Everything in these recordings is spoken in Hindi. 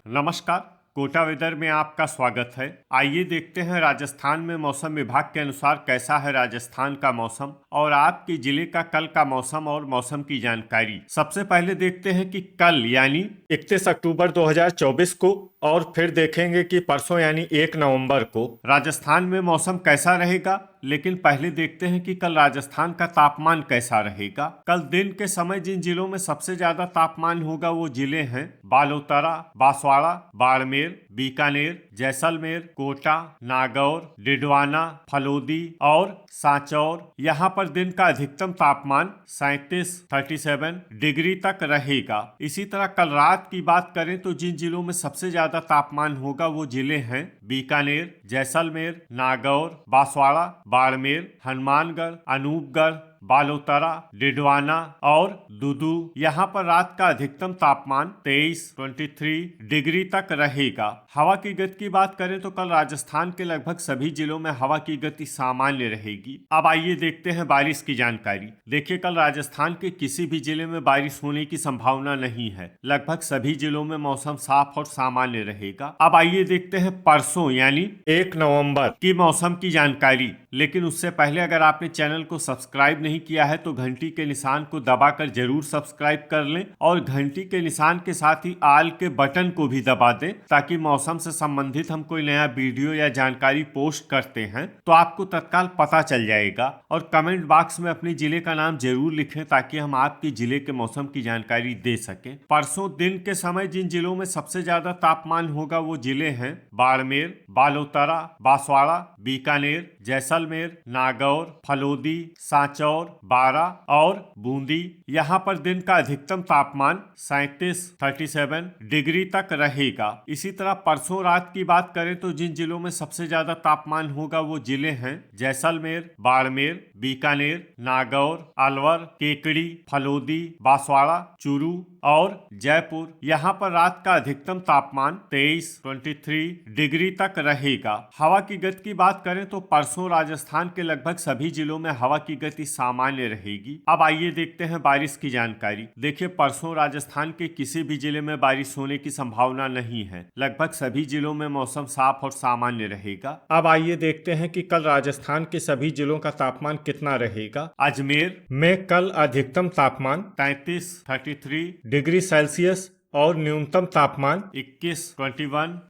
नमस्कार, कोटा वेदर में आपका स्वागत है। आइए देखते हैं राजस्थान में मौसम विभाग के अनुसार कैसा है राजस्थान का मौसम और आपके जिले का कल का मौसम और मौसम की जानकारी। सबसे पहले देखते हैं कि कल यानी 31 अक्टूबर 2024 को और फिर देखेंगे कि परसों यानी 1 नवंबर को राजस्थान में मौसम कैसा रहेगा। लेकिन पहले देखते हैं कि कल राजस्थान का तापमान कैसा रहेगा। कल दिन के समय जिन जिलों में सबसे ज्यादा तापमान होगा वो जिले हैं बालोतरा, बांसवाड़ा, बाड़मेर, बीकानेर, जैसलमेर, कोटा, नागौर, डिडवाना, फलोदी और सांचौर। यहाँ पर दिन का अधिकतम तापमान 37 डिग्री तक रहेगा। इसी तरह कल रात की बात करें तो जिन जिलों में सबसे ज्यादा तापमान होगा वो जिले हैं बीकानेर, जैसलमेर, नागौर, बांसवाड़ा, बाड़मेर, हनुमानगढ़, अनूपगढ़, बालोतरा, डिडवाना और दुदू। यहाँ पर रात का अधिकतम तापमान 23 डिग्री तक रहेगा। हवा की गति की बात करें तो कल राजस्थान के लगभग सभी जिलों में हवा की गति सामान्य रहेगी। अब आइए देखते हैं बारिश की जानकारी। देखिए, कल राजस्थान के किसी भी जिले में बारिश होने की संभावना नहीं है। लगभग सभी जिलों में मौसम साफ और सामान्य रहेगा। अब आइए देखते हैं परसों यानी 1 नवंबर की मौसम की जानकारी। लेकिन उससे पहले अगर आपने चैनल को सब्सक्राइब नहीं किया है तो घंटी के निशान को दबाकर जरूर सब्सक्राइब कर लें और घंटी के निशान के साथ ही आल के बटन को भी दबा दें ताकि मौसम से संबंधित हम कोई नया वीडियो या जानकारी पोस्ट करते हैं तो आपको तत्काल पता चल जाएगा। और कमेंट बॉक्स में अपने जिले का नाम जरूर लिखें ताकि हम आपके जिले के मौसम की जानकारी दे सकें। परसों दिन के समय जिन जिलों में सबसे ज्यादा तापमान होगा वो जिले हैं बाड़मेर, बालोतरा, बांसवाड़ा, बीकानेर, जैसलमेर, नागौर, फलोदी, सांचौर, बारा और बूंदी। यहाँ पर दिन का अधिकतम तापमान 37 डिग्री तक रहेगा। इसी तरह परसों रात की बात करें तो जिन जिलों में सबसे ज्यादा तापमान होगा वो जिले हैं जैसलमेर, बाड़मेर, बीकानेर, नागौर, अलवर, केकड़ी, फलोदी, बांसवाड़ा, चूरू और जयपुर। यहाँ पर रात का अधिकतम तापमान 23 डिग्री तक रहेगा। हवा की गति की बात करें तो परसों राजस्थान के लगभग सभी जिलों में हवा की गति सामान्य रहेगी। अब आइए देखते हैं बारिश की जानकारी। देखिए, परसों राजस्थान के किसी भी जिले में बारिश होने की संभावना नहीं है। लगभग सभी जिलों में मौसम साफ और सामान्य रहेगा। अब आइए देखते हैं कि कल राजस्थान के सभी जिलों का तापमान कितना रहेगा। अजमेर में कल अधिकतम तापमान 33 डिग्री सेल्सियस और न्यूनतम तापमान 21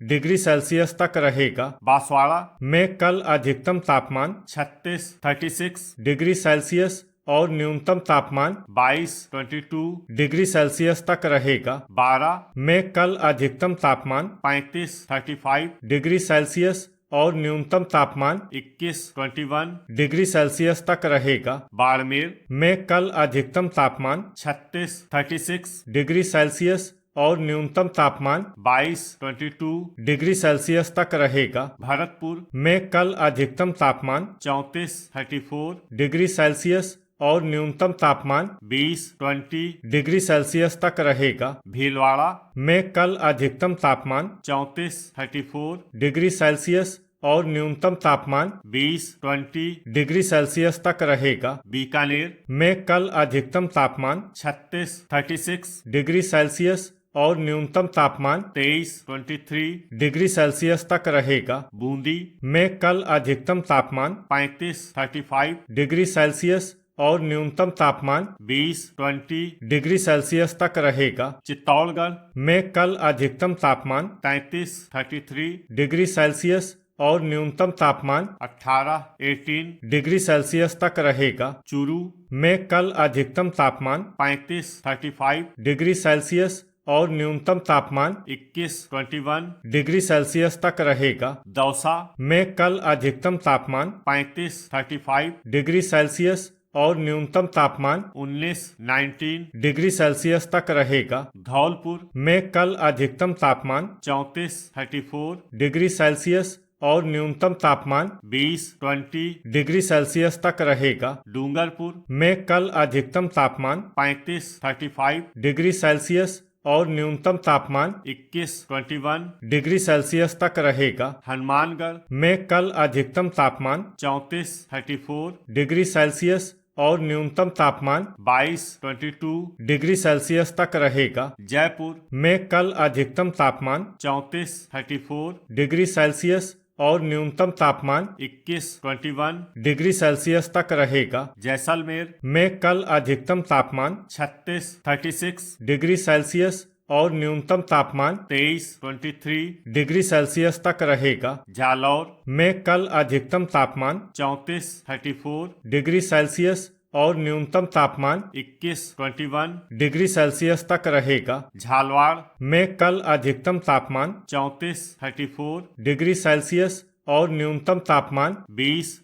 डिग्री सेल्सियस तक रहेगा। बांसवाड़ा में कल अधिकतम तापमान 36 डिग्री सेल्सियस और न्यूनतम तापमान 22 डिग्री सेल्सियस तक रहेगा। बारा में कल अधिकतम तापमान 35 डिग्री सेल्सियस और न्यूनतम तापमान 21 डिग्री सेल्सियस तक रहेगा। बाड़मेर में कल अधिकतम तापमान 36 डिग्री सेल्सियस और न्यूनतम तापमान 22 डिग्री सेल्सियस तक रहेगा। भरतपुर में कल अधिकतम तापमान 34 डिग्री सेल्सियस और न्यूनतम तापमान 20 डिग्री सेल्सियस तक रहेगा। भीलवाड़ा में कल अधिकतम तापमान 34 डिग्री सेल्सियस और न्यूनतम तापमान 20 डिग्री सेल्सियस तक रहेगा। बीकानेर में कल अधिकतम तापमान 36 डिग्री सेल्सियस और न्यूनतम तापमान 23 डिग्री सेल्सियस तक रहेगा। बूंदी में कल अधिकतम तापमान 35 डिग्री सेल्सियस और न्यूनतम तापमान 20 डिग्री सेल्सियस तक रहेगा। चित्तौड़गढ़ में कल अधिकतम तापमान 33 डिग्री सेल्सियस और न्यूनतम तापमान 18 डिग्री सेल्सियस तक रहेगा। चूरू में कल अधिकतम तापमान 35 डिग्री सेल्सियस और न्यूनतम तापमान 21 डिग्री सेल्सियस तक रहेगा। दौसा में कल अधिकतम तापमान 35 डिग्री सेल्सियस और न्यूनतम तापमान 19 डिग्री सेल्सियस तक रहेगा। धौलपुर में कल अधिकतम तापमान 34 डिग्री सेल्सियस और न्यूनतम तापमान 20 डिग्री सेल्सियस तक रहेगा। डूंगरपुर में कल अधिकतम तापमान 35 डिग्री सेल्सियस और न्यूनतम तापमान 21 डिग्री सेल्सियस तक रहेगा। हनुमानगढ़ में कल अधिकतम तापमान 34 डिग्री सेल्सियस और न्यूनतम तापमान 22 डिग्री सेल्सियस तक रहेगा। जयपुर में कल अधिकतम तापमान 34 डिग्री सेल्सियस और न्यूनतम तापमान 21 डिग्री सेल्सियस तक रहेगा। जैसलमेर में कल अधिकतम तापमान 36 डिग्री सेल्सियस और न्यूनतम तापमान 23 डिग्री सेल्सियस तक रहेगा। जालौर में कल अधिकतम तापमान 34 डिग्री सेल्सियस और न्यूनतम तापमान 21 डिग्री सेल्सियस तक रहेगा। झालवाड़ में कल अधिकतम तापमान 34 डिग्री सेल्सियस और न्यूनतम तापमान 20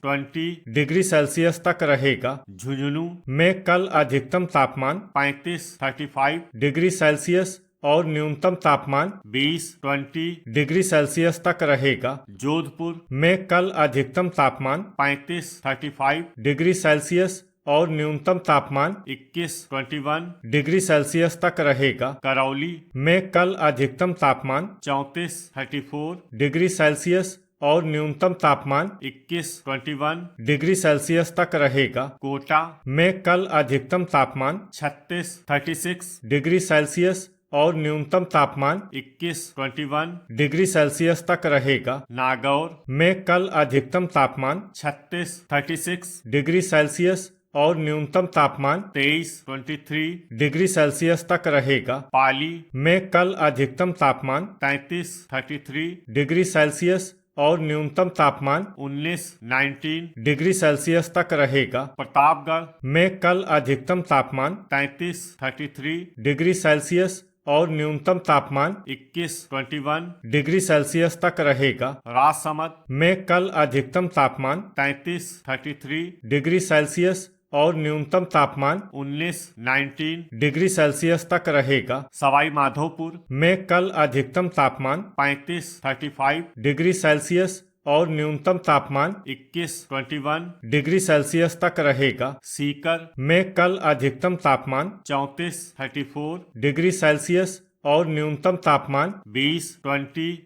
डिग्री सेल्सियस तक रहेगा। झुंझुनू में कल अधिकतम तापमान 35 डिग्री सेल्सियस और न्यूनतम तापमान 20 डिग्री सेल्सियस तक रहेगा। जोधपुर में कल अधिकतम तापमान 35 डिग्री सेल्सियस और न्यूनतम तापमान 21 डिग्री सेल्सियस तक रहेगा। करौली में कल अधिकतम तापमान 34 डिग्री सेल्सियस और न्यूनतम तापमान 21 डिग्री सेल्सियस तक रहेगा। कोटा में कल अधिकतम तापमान 36 डिग्री सेल्सियस और न्यूनतम तापमान 21 डिग्री सेल्सियस तक रहेगा। नागौर में कल अधिकतम तापमान 36 डिग्री सेल्सियस और न्यूनतम तापमान 23 डिग्री सेल्सियस तक रहेगा। पाली में कल अधिकतम तापमान 33 डिग्री सेल्सियस और न्यूनतम तापमान 19 डिग्री सेल्सियस तक रहेगा। प्रतापगढ़ में कल अधिकतम तापमान 33 डिग्री सेल्सियस और न्यूनतम तापमान 21 डिग्री सेल्सियस तक रहेगा। राजसमंद में कल अधिकतम तापमान 33 डिग्री सेल्सियस और न्यूनतम तापमान 19 डिग्री सेल्सियस तक रहेगा। सवाई माधोपुर में कल अधिकतम तापमान 35 डिग्री सेल्सियस और न्यूनतम तापमान 21 डिग्री सेल्सियस तक रहेगा। सीकर में कल अधिकतम तापमान 34 डिग्री सेल्सियस और न्यूनतम तापमान 20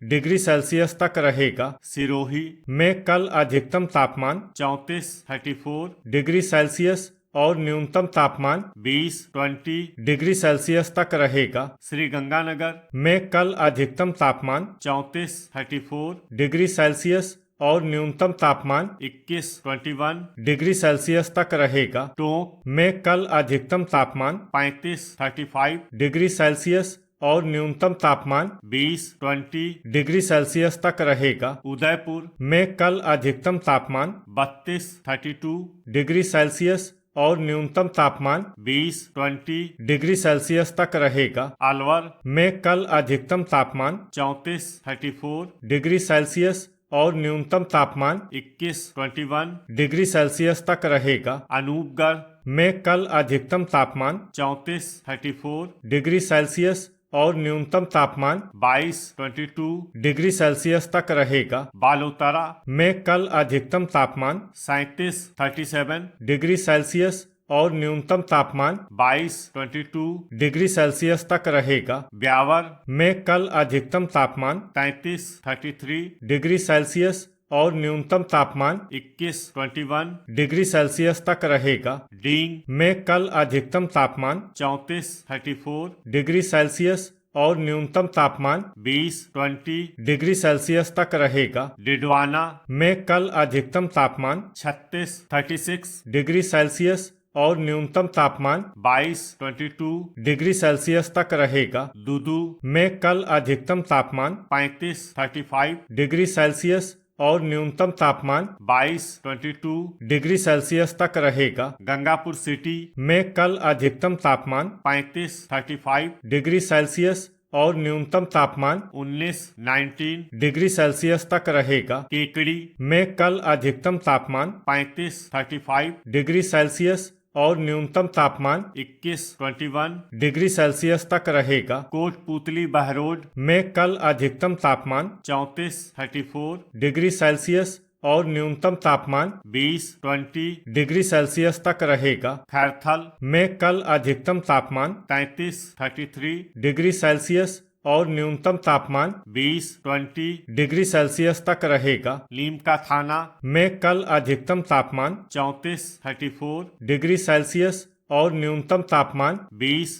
डिग्री सेल्सियस तक रहेगा। सिरोही में कल अधिकतम तापमान 34 डिग्री सेल्सियस और न्यूनतम तापमान 20 डिग्री सेल्सियस तक रहेगा। श्री गंगानगर में कल अधिकतम तापमान 34 डिग्री सेल्सियस और न्यूनतम तापमान 21 डिग्री सेल्सियस तक रहेगा। टोंक में कल अधिकतम तापमान 35 डिग्री सेल्सियस और न्यूनतम तापमान 20 डिग्री सेल्सियस तक रहेगा। उदयपुर में कल अधिकतम तापमान 32 डिग्री सेल्सियस और न्यूनतम तापमान 20 डिग्री सेल्सियस तक रहेगा। अलवर में कल अधिकतम तापमान 34 डिग्री सेल्सियस और न्यूनतम तापमान 21 डिग्री सेल्सियस तक रहेगा। अनूपगढ़ में कल अधिकतम तापमान 34 डिग्री सेल्सियस और न्यूनतम तापमान 22 डिग्री सेल्सियस तक रहेगा। बालोतरा में कल अधिकतम तापमान 37 डिग्री सेल्सियस और न्यूनतम तापमान 22 डिग्री सेल्सियस तक रहेगा। ब्यावर में कल अधिकतम तापमान 33 डिग्री सेल्सियस और न्यूनतम तापमान 21 डिग्री सेल्सियस तक रहेगा। डींग में कल अधिकतम तापमान 34 डिग्री सेल्सियस और न्यूनतम तापमान 20 डिग्री सेल्सियस तक रहेगा। डिडवाना में कल अधिकतम तापमान 36 डिग्री सेल्सियस और न्यूनतम तापमान 22 डिग्री सेल्सियस तक रहेगा। दूदू में कल अधिकतम तापमान 35 डिग्री सेल्सियस और न्यूनतम तापमान 22 डिग्री सेल्सियस तक रहेगा। गंगापुर सिटी में कल अधिकतम तापमान 35 डिग्री सेल्सियस और न्यूनतम तापमान 19 डिग्री सेल्सियस तक रहेगा। केकड़ी में कल अधिकतम तापमान 35 डिग्री सेल्सियस और न्यूनतम तापमान 21 डिग्री सेल्सियस तक रहेगा। कोटपुतली बहरोड में कल अधिकतम तापमान 34 डिग्री सेल्सियस और न्यूनतम तापमान 20 डिग्री सेल्सियस तक रहेगा। खैरथल में कल अधिकतम तापमान 33 डिग्री सेल्सियस और न्यूनतम तापमान 20 डिग्री सेल्सियस तक रहेगा। लीमका थाना में कल अधिकतम तापमान 34 डिग्री सेल्सियस और न्यूनतम तापमान 20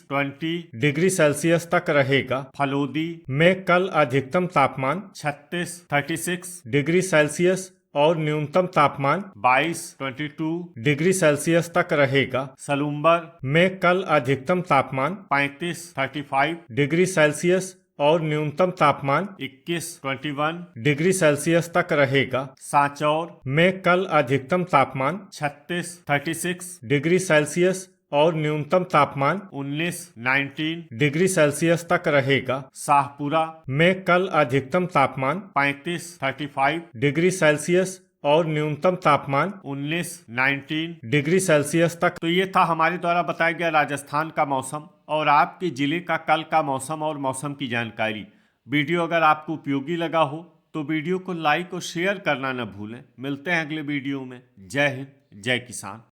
डिग्री सेल्सियस तक रहेगा। फलोदी में कल अधिकतम तापमान 36 डिग्री सेल्सियस और न्यूनतम तापमान 22 डिग्री सेल्सियस तक रहेगा। सलूम्बर में कल अधिकतम तापमान 35 डिग्री सेल्सियस और न्यूनतम तापमान 21 डिग्री सेल्सियस तक रहेगा। सांचौर में कल अधिकतम तापमान 36 डिग्री सेल्सियस और न्यूनतम तापमान 19 डिग्री सेल्सियस तक रहेगा। शाहपुरा में कल अधिकतम तापमान 35 डिग्री सेल्सियस और न्यूनतम तापमान 19 डिग्री सेल्सियस तक। तो ये था हमारे द्वारा बताया गया राजस्थान का मौसम और आपके जिले का कल का मौसम और मौसम की जानकारी। वीडियो अगर आपको उपयोगी लगा हो तो वीडियो को लाइक और शेयर करना न भूलें। मिलते हैं अगले वीडियो में। जय हिंद, जय किसान।